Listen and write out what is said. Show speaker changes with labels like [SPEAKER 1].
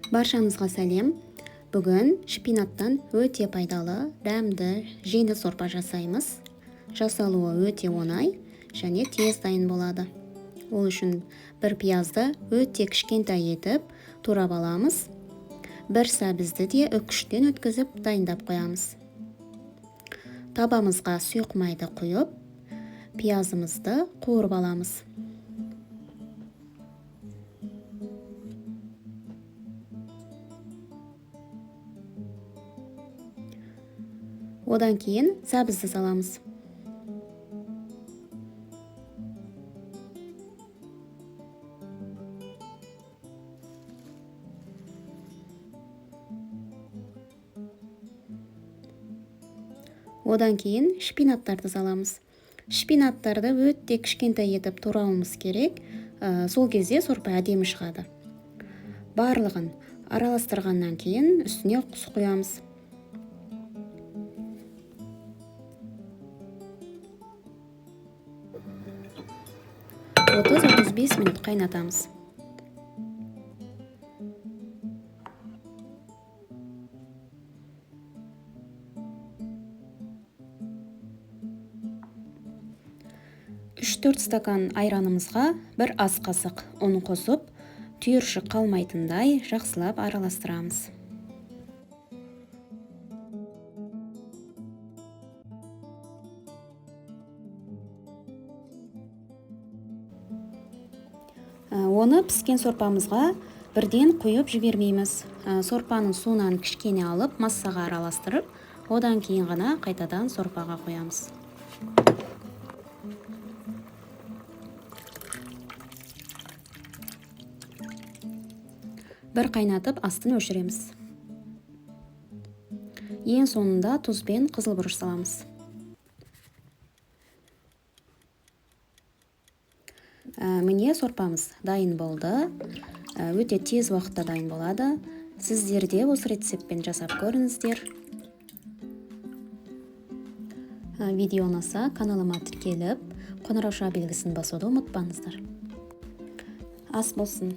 [SPEAKER 1] Баршаңызға сәлем. Бүгін шпинаттан өте пайдалы, дәмді, жеңіл сорпа жасаймыз. Жасалуы өте оңай және тез дайын болады. Ол үшін бір пиязды өте кішкентай етіп турап аламыз. Бір сәбізді де үккіштен өткізіп дайындап қоямыз. Табамызға сұйық майды құйып, пиязымызды қуырып аламыз. Одан кейін сәбізді саламыз. Одан кейін шпинаттарды саламыз. Шпинаттарды өте кішкентай етіп турауымыз керек. Сол кезде сорпа әдемі шығады. Барлығын араластырғаннан кейін үстіне құс құямыз. 30-35 минут қайнатамыз. Үш-төрт стакан айранымызға бір ас қасық ұн қосып, түйіршік қалмайтындай жақсылап араластырамыз. Оны піскен сорпамызға бірден құйып жібермейміз. Сорпаның суынан кішкене алып, массаға араластырып, одан кейін ғана қайтадан сорпаға қоямыз. Бір қайнатып, астын өшіреміз. Ең соңында тұз бен қызыл бұрыш саламыз. Міне сорпамыз дайын болды. Өте тез уақытта дайын болады. Сіздер де осы рецептпен жасап көріңіздер. Видео ұнаса каналыма тіркеліп, қоңырау белгісін басуды ұмытпаңыздар. Ас болсын.